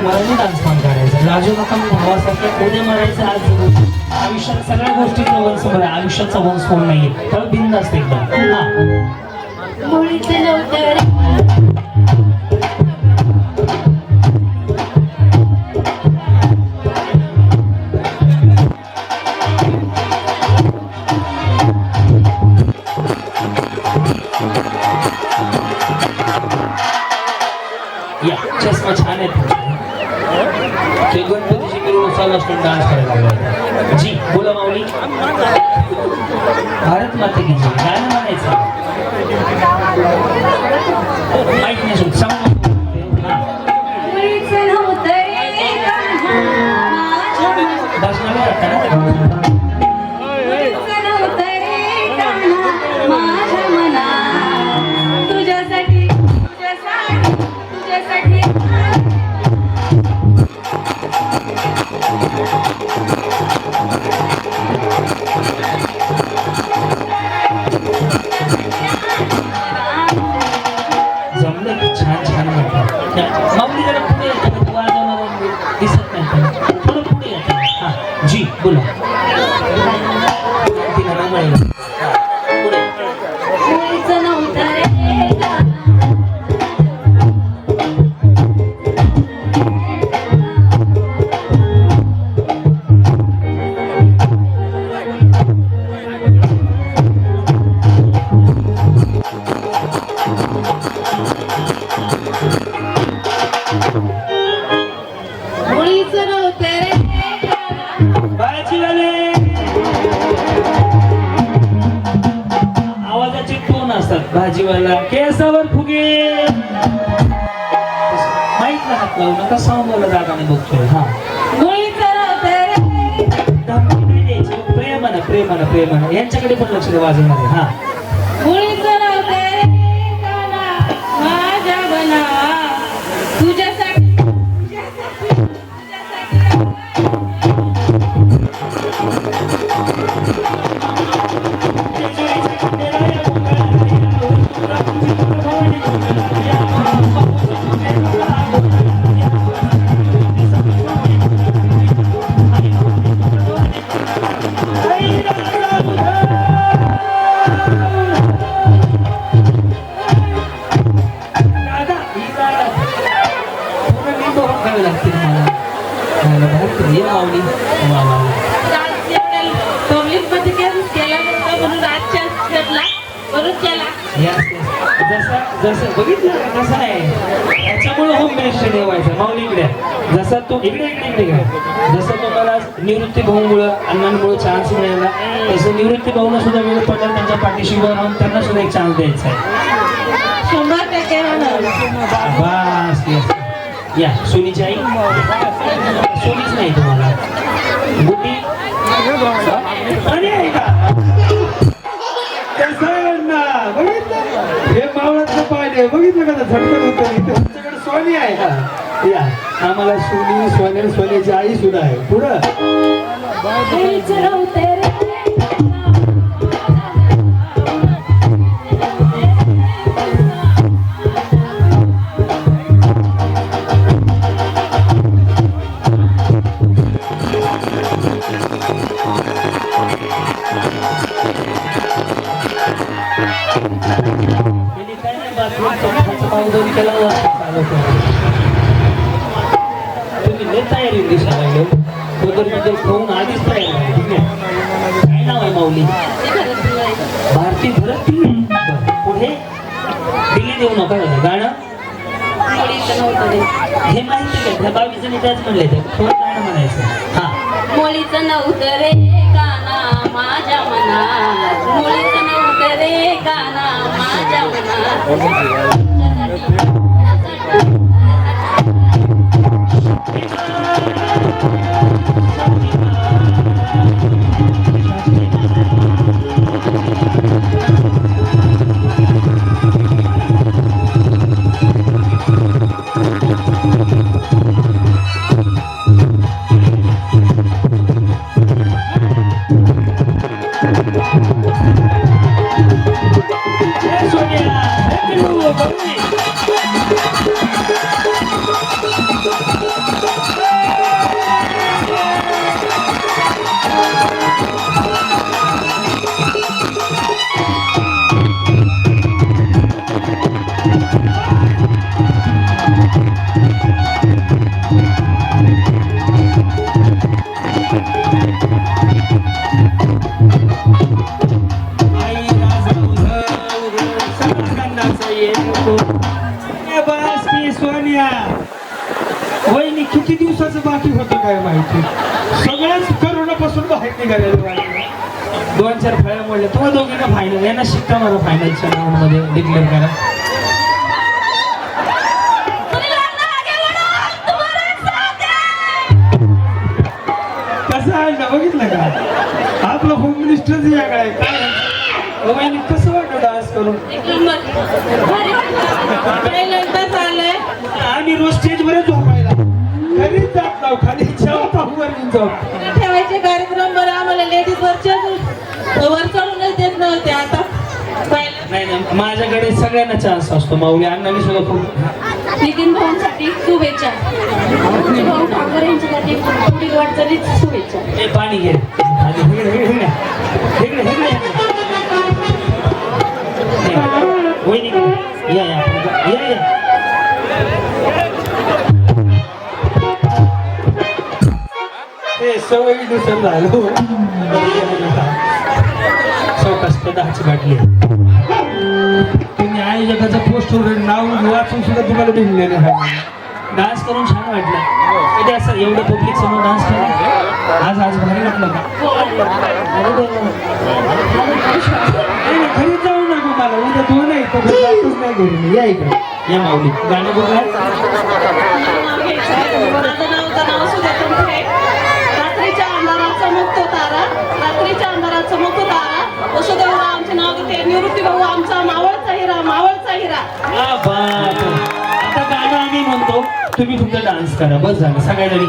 तुम्हाला नाही dance form करायचा. लाजू नका मी भावासारखं उद्या मारायचं आज जगू. आयुष्यात सगळ्या गोष्टीचा वंशफळ आहे, आयुष्याचा वंशफळ नाहीये. तर बिनधास्त एकदम. हा मुळीचं नव्हतं रे. या चष्मा छान आहे ते गणपतीची मिरवणूक चालू असतो डान्स करायला लागला. जी बोला माऊली. भारत माता की जी गाणं म्हणायचं. माहित नाही सुट सांग. मुळीचं नव्हतं रे कान्हा माझ्या भाषणाला जाता ना. मुळीचं नव्हतं रे कान्हा माझ्या मनात. तुझ्यासाठी तुझ्यासाठी तुझ्यासाठी जमलं की छान छान म्हणतात. माऊली जरा पुढे येतं वाजवणार दिसत नाही थोडं पुढे येतं. हा जी बोला. तिला रमायला पुढे. मुळीचं नव्हतं रे कान्हा. मुळीचं नव्हतं रे कान्हा. भाजीवाले आवाजाचे टोन असतात. भाजीवाला केसावर फुगे माहित ना हात लावू नका. सावंगाला रागाने बघतोय. हा मुळीचं नव्हतं रे. धमकी नाही द्यायची. प्रेमानं प्रेमानं प्रेमानं यांच्याकडे पण लक्ष द्या वाजवणार. हा मुळीचं नव्हतं रे कान्हा माझ्या मनात. तुझ्यासाठी तुझ्यासाठी तुझ्यासाठी जसं बघितलं कसं आहे त्याच्यामुळे होम मिनिस्टर ठेवायचं माऊलीकडे. जसं तो इकडे इकडे इकडे घ्या. जसं तुम्हाला निवृत्ती भाऊमुळं अण्णांमुळे चान्स मिळाला तसं निवृत्ती भाऊला सुद्धा वेळ पडला त्यांच्या पाठीशी उभं राहून त्यांना सुद्धा एक चान्स द्यायचा आहे. 100% होणार. बस येस. या सोनीची आई सोनीच नाही तुम्हाला गुड्डी आणि आहे का कसं आहे ना बघितलं हे मावळातलं पाहिजे बघितलं का झटकन होतं इथे तुमच्याकडे सोनी आहे का. या आम्हाला सोनी सोन्या सोन्याची आई सुद्धा आहे. पुढं मुळीचं नव्हतं रे. तुम्ही लय तयारी दिसायला लागले. म्हणजे फोन आधीच तयार आहे. ठीक आहे. काय नाव आहे माऊली. भारती भरत पुढे दिल्ली देऊ नका गाणं. मुळीचं नव्हतं रे. हे माहिती आहे का 22 जणी त्याच म्हणले ते थोडं गाणं म्हणायचं. हा मुळीचं नव्हतं रे कान्हा माझ्या मनात. मुळीचं नव्हतं रे कान्हा माझ्या मनात. Sonia, कसं बाकी होतं काय माहिती, सगळ्याच करोनापासून बाहेर निघालेलं वाटलं. 2-4 फळ्या मोडल्या. तुम्हाला दोघींना फायनल यांना शिक्का मारा, फायनलच्या राऊंड मध्ये डिक्लेअर करा. कसं आहे ना, बघितलं का आपलं होम मिनिस्टरच वेगळं आहे. काय वहिनी कसं वाटतं डान्स करून? आम्ही रोज स्टेजवरच झोपायला, घरीच जात नाव, खाली वर जाऊ. ठेवायचे कार्यक्रम बरं आम्हाला लेडीज वर चढूनच देत नव्हते. आता नाही नाही, माझ्याकडे सगळ्यांना चान्स असतो. माऊली अण्णांनी सुद्धा खूप. नितीन भाऊंसाठी शुभेच्छा, भाऊ ठाकरे यांच्यासाठी पुढील वाटचालीच शुभेच्छा. हे पाणी घे खाली. वहिनी या या या या. ते सवयी दुसरं झालो. चौकास 10ची बाटली. तुम्ही आयोजकाचं पोस्टवर नाव वाचून सुद्धा तुम्हाला भेटलेलं आहे. डान्स करून छान वाटलं. कधी असं एवढं पब्लिक समोर डान्स केला आज भारी वाटलं का? घरी जाऊ नको मला, उद्या तू नाही तर जातच नाही घरी. या इकडे या माऊली. गाणं बघा. माझं नाव सुद्धा तुमचे. रात्रीच्या अंधारात चमकतो तारा, रात्रीच्या अंधारात चमकतो तारा. वसुदेवराव आमचे नाव घेते. निवृत्ती भाऊ आमचा मावळचा हिरा, मावळचा हिरा. आता गाणं आम्ही म्हणतो, तुम्ही तुमचा डान्स करा. बस झालं सगळ्यांनी.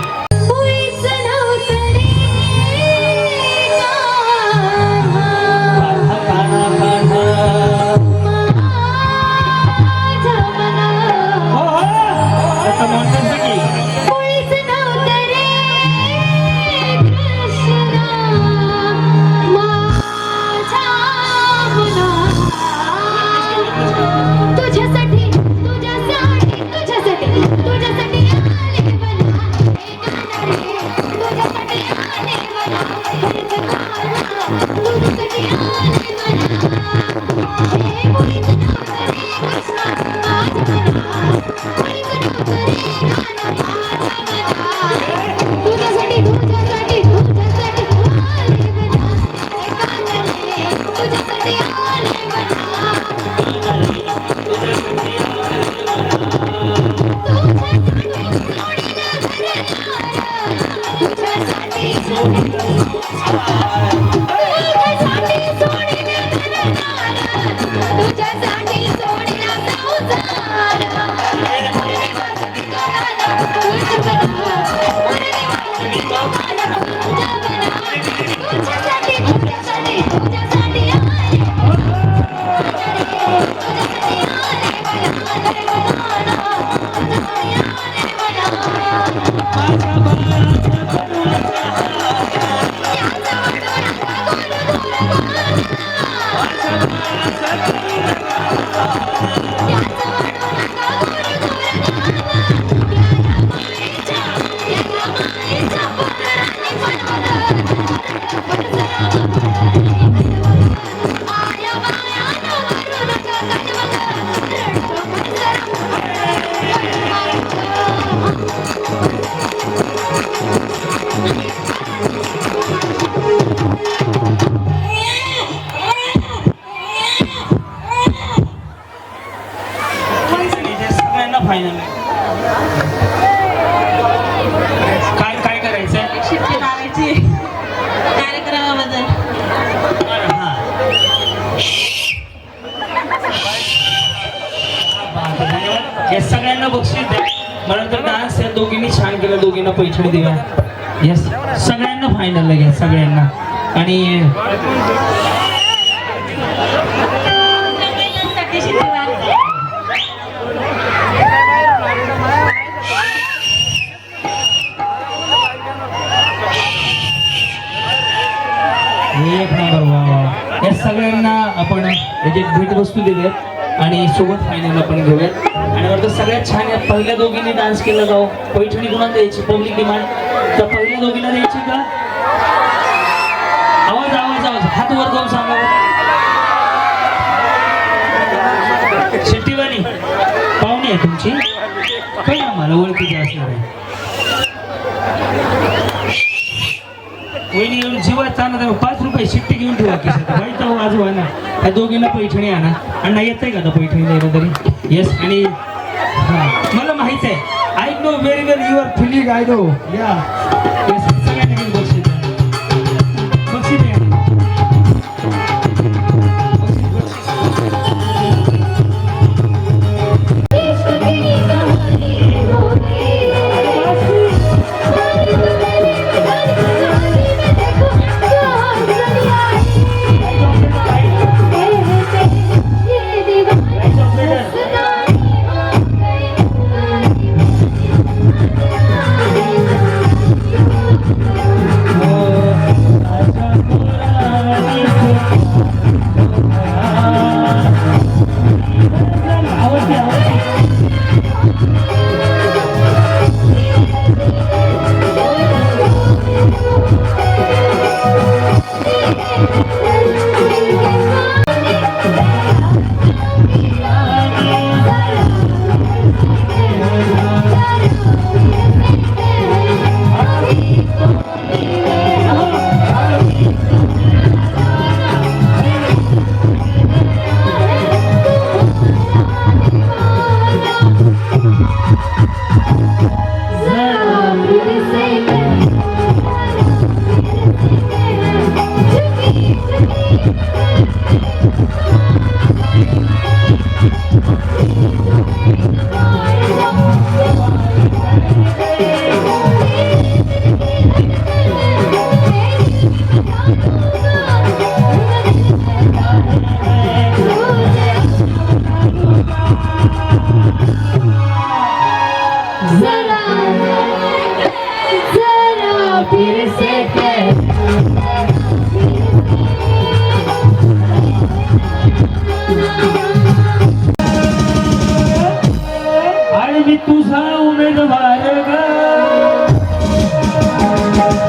फायनल काय काय करायचंय? शिट्टी मारायची कार्यक्रमाबद्दल. या सगळ्यांना बक्षीस द्या. मला तर डान्स या दोघींनी छान केलं. दोघींना पैठणी देऊया. यस, सगळ्यांना फायनल घ्या सगळ्यांना. आणि एक नंबर. वा. या सगळ्यांना आपण याची भेटवस्तू देऊयात आणि सोबत फायनल आपण घेऊयात. आणि वाटतं सगळ्यात छान या पहिल्या दोघींनी डान्स केला जाऊ. पैठणी कुणाला द्यायची? Public demand. तर पहिल्या दोघींना द्यायची का? आवाज आवाज आवाज हात वर जाऊन सांगा. शेट्टीवाणी पाहुणे आहे तुमची, काही आम्हाला ओळखीची असणार आहे. वहिनी एवढी जीवात चालणार 5 रुपये शिट्टी घेऊन ठेवा की वाईट आजोबा ना त्या दोघींना पैठणी आणा. अण्णा येत आहे का आता पैठणी द्यायला तरी? येस. आणि हां मला माहित आहे. I know very well your feeling I know. या येस सगळ्यांना घेऊन बक्षीस द्या. बक्षीस द्या. मी तुझा उमेदवार ग,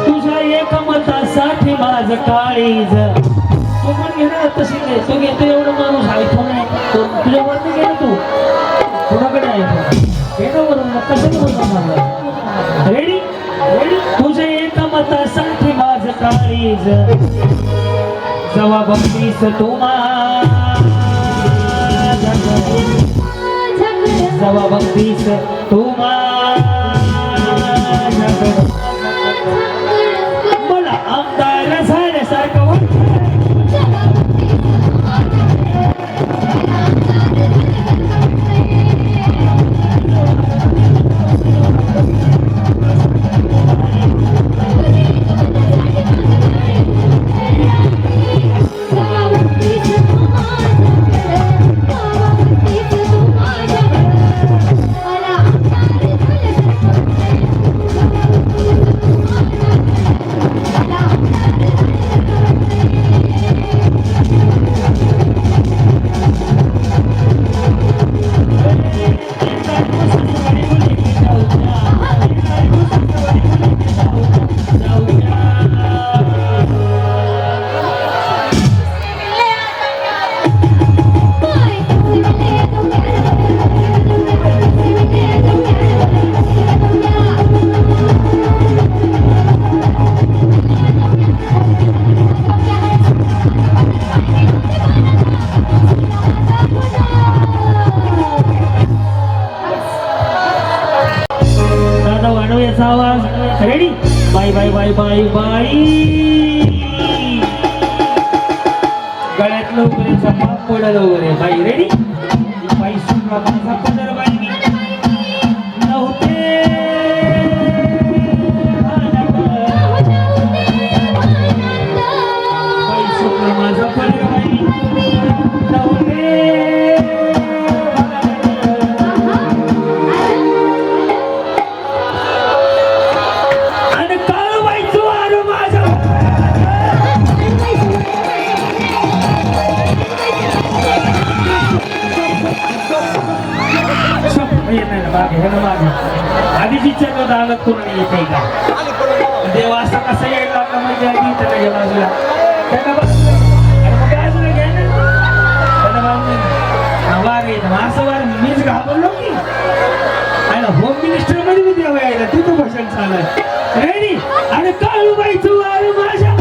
तुझ्या एका मतासाठी माझं काळीज. तो पण घेणार तशी नाही. तो घेतो एवढं माणूस आयफोन आहे तुझ्यावर नाही गेला. तू कुणाकडे आयफोन घेणं बरोबर कशाने बोलतो. Ready ready. तुझ्या एका मतासाठी माझं काळीज, जवा बघतीस तू जवा बघतीस तू मला आमदार झाल्यासारखं वाटतं. Ready. Bye bye bye bye bye. गळ्यातलं उघड्याचा पाप पडलं वगैरे बाई. रेडी. बाई सुटला माझा पदर बाई नव्हते बाई सुटला माझा पदर बाई नव्हते. आधीच इच्छा होता आलं कोणी येते का देव असा कसा यायला का म्हणजे आधी त्याला गेला बाजूला त्याला बाजूला घ्या ना त्याला बाजूला वार येत असं वार मीच घाबरलो की आणि होम मिनिस्टर मध्ये मी देवा यायला तुझं भाषण चालू आहे रेडी आणि काळूबाईचं वार माझ्या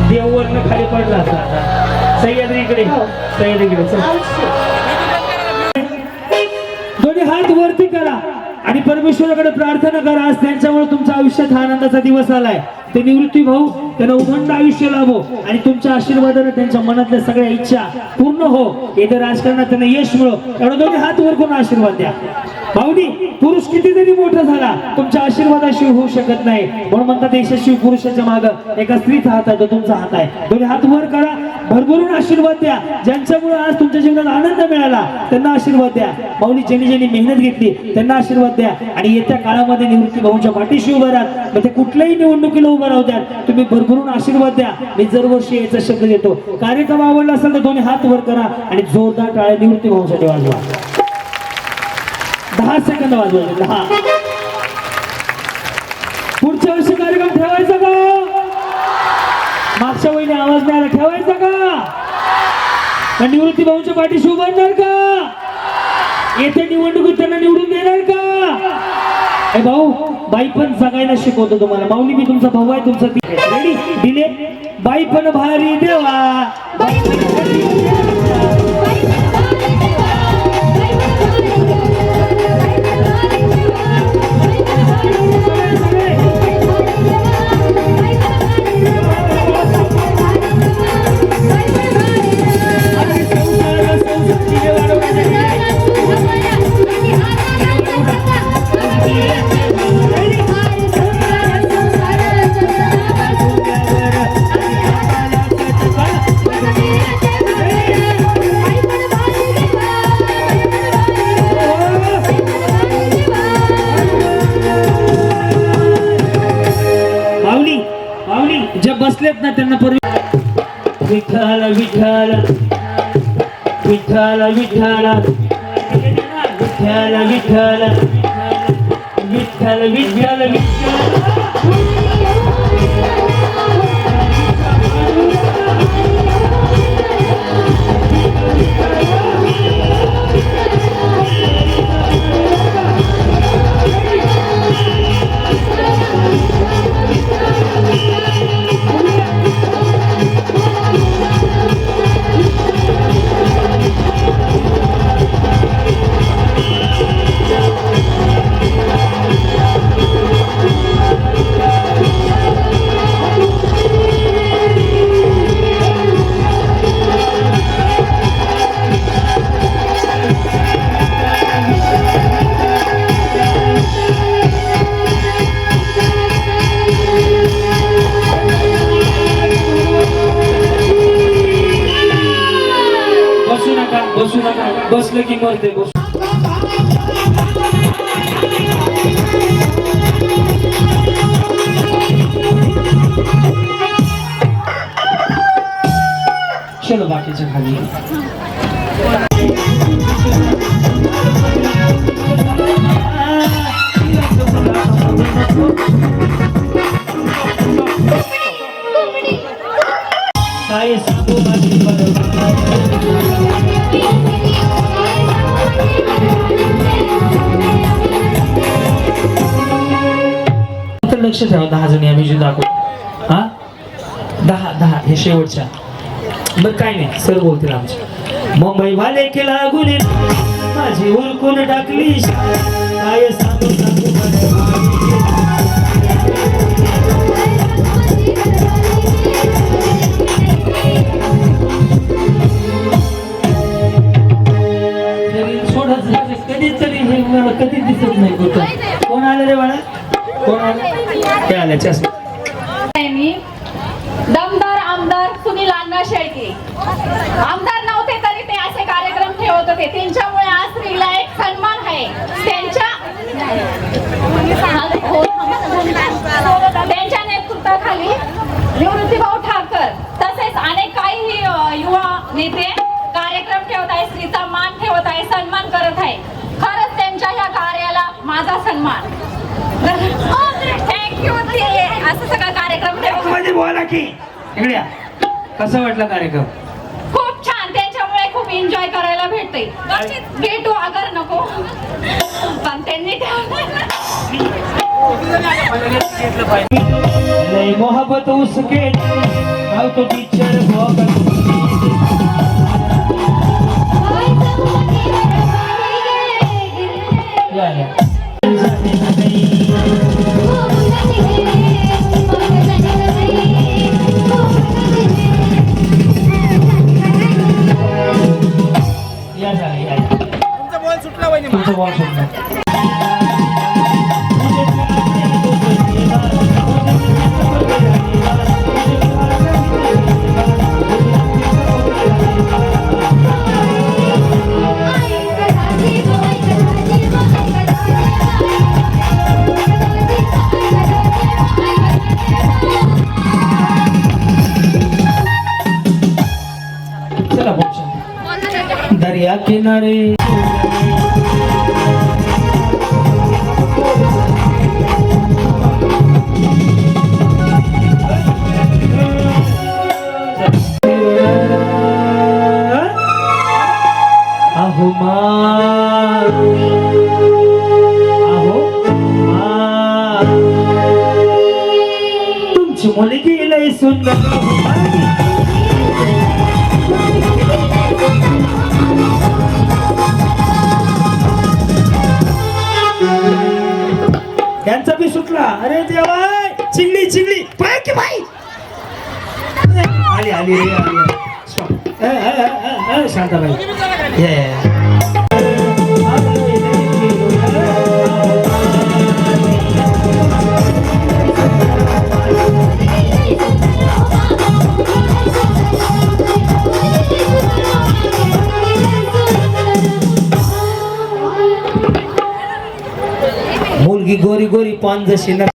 देववरनं खाली पडला असता सह्याद्रीकडे सह्याद्रीकडे दोन्ही हात वरती करा आणि परमेश्वराकडे प्रार्थना करा आज त्यांच्यामुळे तुमच्या आयुष्यात हा आनंदाचा दिवस आलाय ते निवृत्ती भाऊ त्यांना उदंड आयुष्य लाभो आणि तुमच्या आशीर्वादाने त्यांच्या मनातल्या सगळ्या इच्छा पूर्ण हो येथे राजकारणात त्यांना यश मिळो एवढं दोन्ही हात वर करून आशीर्वाद द्या भाऊनी पुरुष किती जरी मोठा झाला तुमच्या आशीर्वादाशिवाय होऊ शकत नाही म्हणून म्हणतात यशस्वी पुरुषाच्या मागं एका स्त्रीचा हात आहे तो तुमचा हात आहे दोन्ही हात वर करा भरभरून आशीर्वाद द्या ज्यांच्यामुळे आज तुमच्या जीवनात आनंद मिळाला त्यांना आशीर्वाद द्या भाऊनी ज्यांनी ज्यांनी मेहनत घेतली त्यांना आशीर्वाद द्या आणि येत्या काळामध्ये निवृत्ती भाऊंच्या पाठीशी उभं राहा मग ते कुठल्याही निवडणुकीला उभं राहू द्या तुम्ही भरभरून आशीर्वाद द्या मी दरवर्षी याचा शब्द देतो कार्यक्रम आवडला असेल तर दोन्ही हात वर करा आणि जोरदार टाळ्या निवृत्ती भाऊंसाठी वाजवा 10 सेकंद वाजवायचे 10 पुढच्या वर्षी कार्यक्रम ठेवायचा का मागच्या वेळी आवाज नाही आला ठेवायचा का निवृत्ती भाऊंच्या पाठीशी उभं राहणार का येत्या निवडणुकीत त्यांना निवडून देणार का भाऊ बाई पण जगायला शिकवतो तुम्हाला माऊली मी तुमचा भाऊ आहे तुमचा रेडी दिले बाई पण भारी देवा बाई पण भारी जे बसलेत ना त्यांना विठ्ठल विठ्ठल विठ्ठल विठ्ठल विठ्ठल विठ्ठल विठ्ठल विठ्ठल बसलं की मरते बस चलो बाकीच्या खाली काय सांगू लक्ष ठेवा 10 जणी आम्ही जे दाखवू हा 10 हे शेवटच्या बरं काय नाही सर बोलतील आमचे मुंबई वाले केला गुन्हे माझी उरकून टाकली काय सांगू कधी दिसत नाही कोण आलं रे बाळा कोण आलं काय आलं चष्मा दमदार आमदार सुनील अण्णा शेळके आमदार नव्हते तरी ते असे कार्यक्रम ठेवत होते त्यांच्यामुळे आज स्त्रीला एक सन्मान आहे त्यांच्या त्यांच्या नेतृत्वाखाली निवृत्तीभाऊ ठाकर तसेच अनेक काही युवा नेते कार्यक्रम ठेवत आहे, स्त्रीचा मान ठेवत आहे, सन्मान करत आहे. खरंच त्यांच्या या कार्याला माझा सन्मान. थँक्यू. असं सगळं कार्यक्रम ठेवत मध्ये बोला की इकडे या. कसा वाटला कार्यक्रम? खूप छान. त्यांच्यामुळे खूप एन्जॉय करायला भेटते. भेटू अगर नको पण त्यांनी नहीं मोहब्बत उसके आओ तो टीचर तुमचा बॉल सुटला. चला बॉल दरिया किनारे अहो मा अहो मा तुमची मुलगी लय सुंदर यांचा बी सुटला. अरे देवा चिंगडी चिंगडी पाय की बाई आली आली रे आली. शांताबाई मुलगी गोरी गोरी पान जशी ना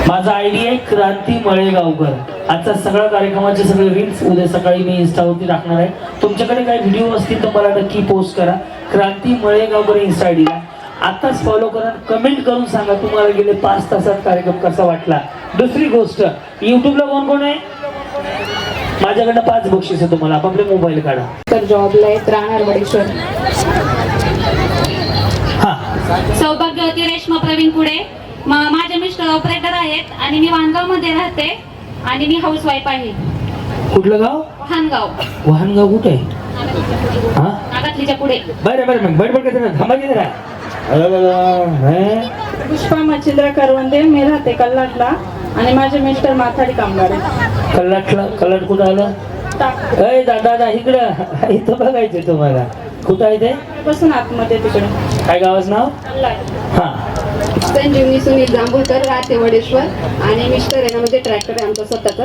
माझा आयडी आहे क्रांती मळेगावकर. आजचा सगळ्या कार्यक्रमाचे सगळे रील्स उद्या सकाळी मी इंस्टावरती टाकणार आहे. तुमच्याकडे काही व्हिडिओ असतील तर मला नक्की पोस्ट करा. क्रांती मळेगावकर इंस्टा आयडीला आताच फॉलो करा. कमेंट करून सांगा तुम्हाला गेले 5 तासात कार्यक्रम कसा वाटला. दुसरी गोष्ट, युट्यूबला कोण कोण आहे? माझ्याकडनं 5 बक्षीस आहे तुम्हाला. आपले मोबाईल काढा. तर जॉबला आहेत राहणार वडेश्वर. हा सौभाग्यवती रेश्मा प्रवीण पुढे. माझे मिस्टर ऑपरेटर आहेत आणि मी वाहनगाव मध्ये राहते आणि मी हाऊस वाईफ आहे. कुठलं गाव? वाहनगाव. वाहनगाव कुठे आहे? हा नागातलीच्या पुढे. बरं बरं मग बडबड करते थांबा की जरा. पुष्पा मच्छिंद्र करवंदे. मी राहते कल्लाटला आणि माझे मिस्टर माथाडी कामगार आहेत. कल्लाट कुठं आलं? अय दादा इकडं इथं बघायचं तुम्हाला. कुठं आहे ते? बसून आतमध्ये तिकडे. काय गावाचं नाव? कल्लाट. हा संजीवनी सुनील जांभूळकर राहते वडेश्वर आणि मिस्टर आहे ना म्हणजे ट्रॅक्टर आहे आमचा स्वतःचा.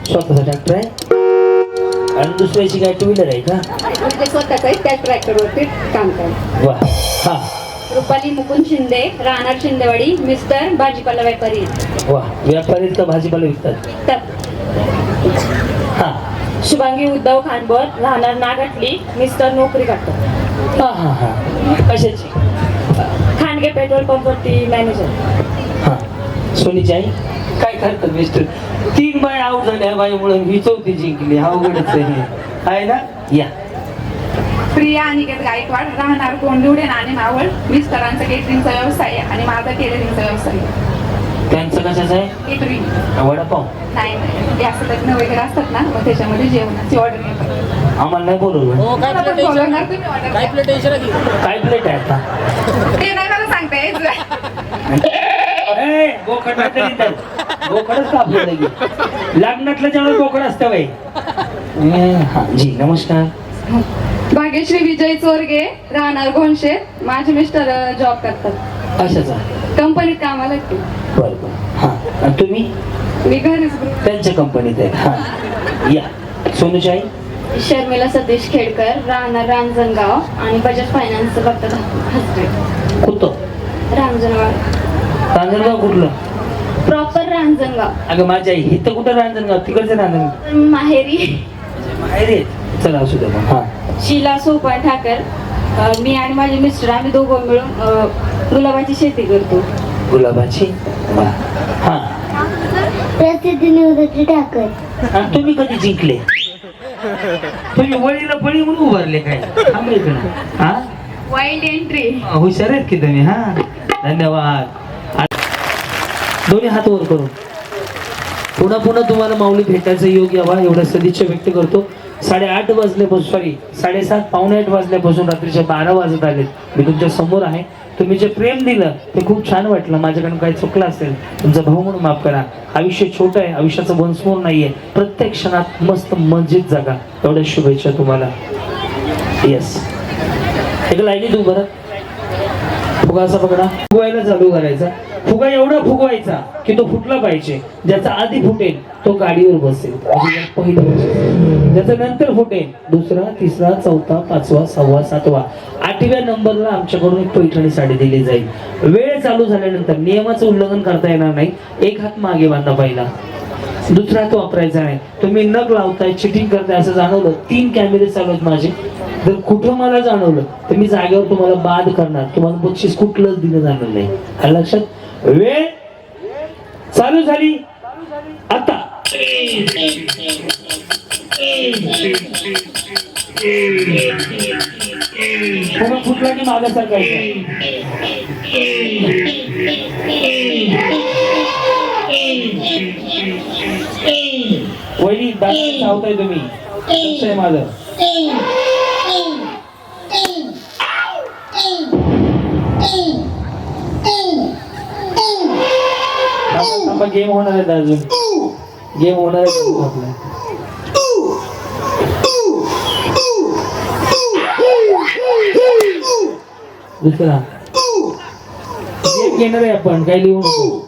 स्वतःचा ट्रॅक्टर आहे आणि दुसऱ्याची काय 2 व्हीलर आहे का? म्हणजे स्वतःच आहे त्या ट्रॅक्टरवरती काम करतो. वा हा. रुपाली मुकुंद शिंदे राहणार शिंदेवाडी. मिस्टर भाजीपाला व्यापारी. वा व्यापारी तर भाजीपाला विकतात. हा. शुभांगी उद्धव खानबोर राहणार नागाटली. मिस्टर नोकरी करतात. हा हा हा. कशाची? खांडगे पेट्रोल पंपवरती मॅनेजर. हा. सोनीची आई काय करतात मिस्टर? 3 बाय आऊट झाल्या बाईमुळे ही 4थी जिंकली. हा उघडच आहे ना. या प्रिया अनिकेत गायकवाड राहणार कोंडुडे नाणे मावळ. मिस्टरांचा केटरिंगचा व्यवसाय आहे आणि माझा टेलरिंगचा व्यवसाय आहे. त्यांचं कशाचं आहे? केटरिंग. वडापाव? नाही नाही जास्त लग्न वगैरे असतात ना मग त्याच्यामध्ये जेवणाची ऑर्डर येतात. आम्हाला नाही बोलवलं. बोलवणार तुम्ही order. काय प्लेट आहे आता? ते नाही मला सांगता यायचं. बोकडच का आपल्याला लग्नातलं जेवण बोकड असतं बाई. हा जी नमस्कार. भाग्यश्री विजय चोरगे, राहणार घोणशेत. माझे मिस्टर जॉब करतात, कशाचा? कंपनीत कामाला आहेत ते. बरं बरं हा आणि तुम्ही मी घरीच त्यांच्या कंपनीत आहे. हा या सोनूची आई. शर्मिला सतीश खेडकर, राहणार रांजणगाव आणि बजाज फायनान्स बघतात हसरे. कुठं? रांजणगाव, रांजणगाव कुठलं? प्रॉपर रांजणगाव. अगं माझी आई इथं कुठं रांजणगाव? तिकडचं रांजणगाव. माहेरी बाहेर येत. चला असू द्या मग. हा शीला सोपान ठाकर. मी आणि माझे मिस्टर आम्ही दोघं मिळून गुलाबाची शेती करतो. गुलाबाची. वा. हा प्रसिद्धी निवृत्ती ठाकर. आणि तुम्ही कधी जिंकले? तुम्ही वळीला पळी म्हणून उभारले काय? थांबले का नाही? हा वाईल्ड एंट्री. हुशार आहेत की तुम्ही. हा धन्यवाद. दोन्ही हात वर करून पुन्हा पुन्हा तुम्हाला माऊली भेटायचा योग यावा एवढ्या सदिच्छा व्यक्त करतो. 8:30 वाजल्यापासून 7:30 पावणे 8 वाजल्यापासून रात्रीच्या 12 वाजत आलेत. मी तुमच्या समोर आहे. तुम्ही जे प्रेम दिलं ते खूप छान वाटलं. माझ्याकडून काही चुकलं असेल तुमचा भाऊ म्हणून माफ करा. आयुष्य छोटं आहे, आयुष्याचं वंशमोर नाहीये. प्रत्येक क्षणात मस्त मजेत जगा. एवढ्या शुभेच्छा तुम्हाला. येस एक लाईनी तू बरं फुगा असा पकडा. फुगवायला चालू करायचा. फुगा एवढा फुगवायचा की तो फुटला पाहिजे. ज्याचा आधी फुटेल तो गाडीवर बसेल. पहिलं ज्याचा नंतर फुटेल दुसरा, तिसरा, चौथा, 5वा, 6वा, 7वा, 8व्या नंबरला आमच्याकडून एक पैठणी साडी दिली जाईल. वेळ चालू झाल्यानंतर नियमाचं उल्लंघन करता येणार नाही. एक हात मागे बांधा पहिला, दुसरा हात वापरायचा नाही. तुम्ही नख लावताय, चिटिंग करताय असं जाणवलं, 3 कॅमेरे चालू आहेत माझे. जर कुठं मला जाणवलं तर मी जागेवर तुम्हाला बाद करणार. तुम्हाला बक्षीस कुठलंच दिलं जाणार नाही. आलं लक्षात? वेळ चालू झाली आता. पुन्हा फुटला की मागे सरकायचं. वहिनी दाखल धावताय तुम्ही. लक्ष आहे माझं. गेम होणार आहे अजून. गेम होणार आहे आपला. दुसरा गेम घेणार आहे आपण. काय लिहू नको.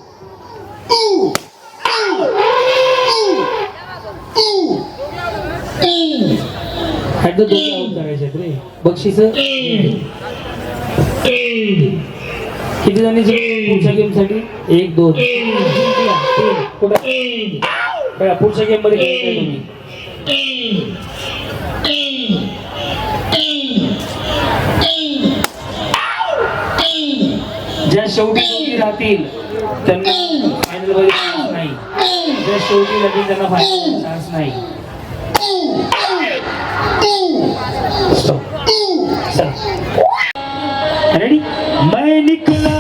करायचे रे. बक्षीस किती जणी पुढच्या गेम साठी? 1 2 पुढच्या गेम मध्ये तुम्ही. ज्या शेवटी दोघी राहतील त्यांना फायनल मध्ये चान्स नाही. ज्या शेवटी लागतील त्यांना फायनल चान्स नाही. रेडी? मैं निकला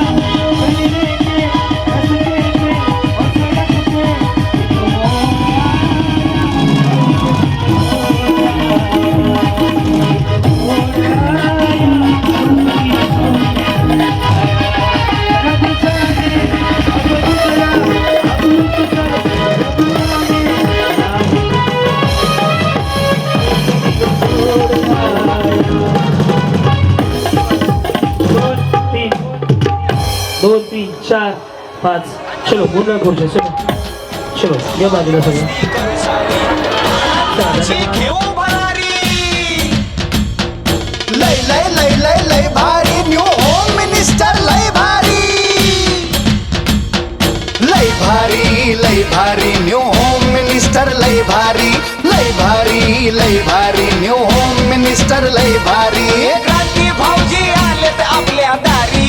दोन, 3, 4, 5. चलो मुन्ना खुर्च्या. चलो चलो या बाजूला सगळं. लय लय लय लय लय भारी न्यू होम मिनिस्टर. लय भारी लय भारी लय भारी न्यू होम मिनिस्टर. लय भारी लय भारी लय भारी न्यू होम मिनिस्टर. लय भारी क्रांती भाऊजी आलेत आपल्या दारी.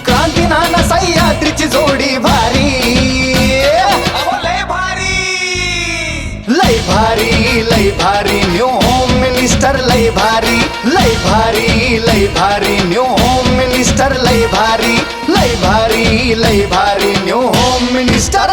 क्रांती नाना सह्याद्रीची जोडी भारी. लय भारी लय भारी लय भारी न्यू होम मिनिस्टर. लय भारी लय भारी लय भारी न्यू होम मिनिस्टर. लय भारी लय भारी लय भारी न्यू होम मिनिस्टर.